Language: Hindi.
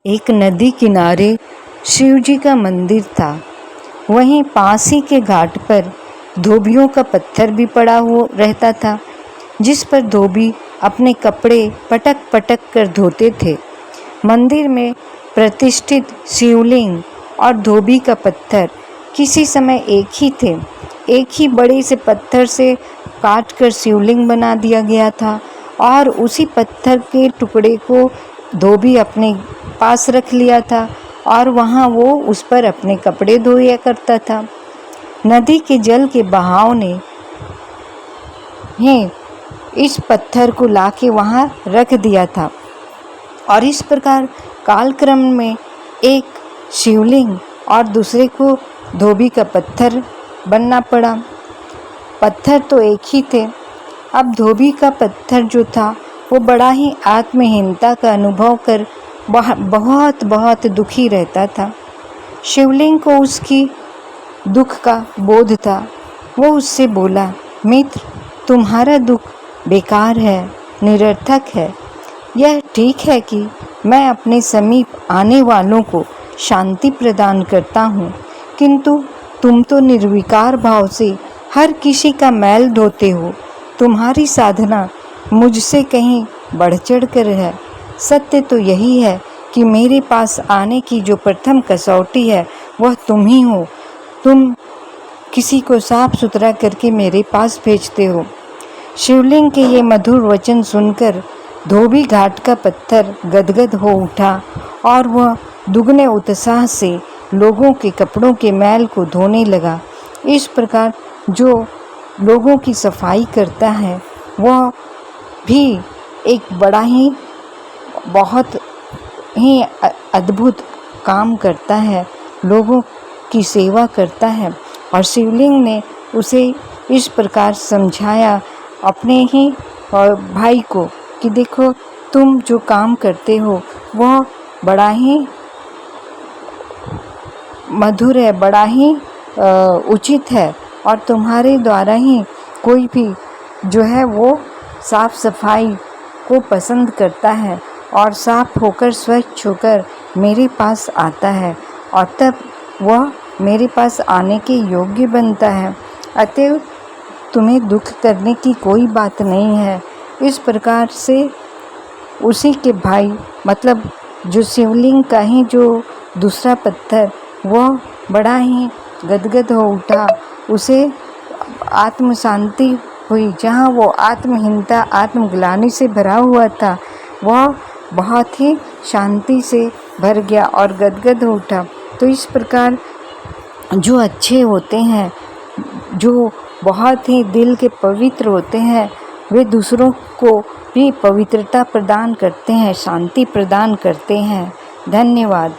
एक नदी किनारे शिवजी का मंदिर था। वहीं पास ही के घाट पर धोबियों का पत्थर भी पड़ा हुआ रहता था, जिस पर धोबी अपने कपड़े पटक पटक कर धोते थे। मंदिर में प्रतिष्ठित शिवलिंग और धोबी का पत्थर किसी समय एक ही थे। एक ही बड़े से पत्थर से काट कर शिवलिंग बना दिया गया था और उसी पत्थर के टुकड़े को धोबी अपने पास रख लिया था और वहाँ वो उस पर अपने कपड़े धोया करता था। नदी के जल के बहाव ने इस पत्थर को लाके वहाँ रख दिया था और इस प्रकार कालक्रम में एक शिवलिंग और दूसरे को धोबी का पत्थर बनना पड़ा। पत्थर तो एक ही थे। अब धोबी का पत्थर जो था वो बड़ा ही आत्महीनता का अनुभव कर बहुत बहुत दुखी रहता था। शिवलिंग को उसकी दुख का बोध था। वो उससे बोला, मित्र, तुम्हारा दुख बेकार है, निरर्थक है। यह ठीक है कि मैं अपने समीप आने वालों को शांति प्रदान करता हूँ, किंतु तुम तो निर्विकार भाव से हर किसी का मैल धोते हो। तुम्हारी साधना मुझसे कहीं बढ़ चढ़ कर है। सत्य तो यही है कि मेरे पास आने की जो प्रथम कसौटी है वह तुम ही हो। तुम किसी को साफ सुथरा करके मेरे पास भेजते हो। शिवलिंग के ये मधुर वचन सुनकर धोबी घाट का पत्थर गदगद हो उठा और वह दुगने उत्साह से लोगों के कपड़ों के मैल को धोने लगा। इस प्रकार जो लोगों की सफाई करता है वह भी एक बड़ा ही बहुत ही अद्भुत काम करता है, लोगों की सेवा करता है। और शिवलिंग ने उसे इस प्रकार समझाया अपने ही भाई को कि देखो, तुम जो काम करते हो वह बड़ा ही मधुर है, बड़ा ही उचित है और तुम्हारे द्वारा ही कोई भी जो है वो साफ सफाई को पसंद करता है और साफ होकर स्वच्छ होकर मेरे पास आता है और तब वह मेरे पास आने के योग्य बनता है। अतएव तुम्हें दुख करने की कोई बात नहीं है। इस प्रकार से उसी के भाई मतलब जो शिवलिंग का ही जो दूसरा पत्थर वह बड़ा ही गदगद हो उठा। उसे आत्म शांति हुई। जहाँ वो आत्महीनता आत्मग्लानि से भरा हुआ था वह बहुत ही शांति से भर गया और गदगद हो उठा। तो इस प्रकार जो अच्छे होते हैं, जो बहुत ही दिल के पवित्र होते हैं, वे दूसरों को भी पवित्रता प्रदान करते हैं, शांति प्रदान करते हैं। धन्यवाद।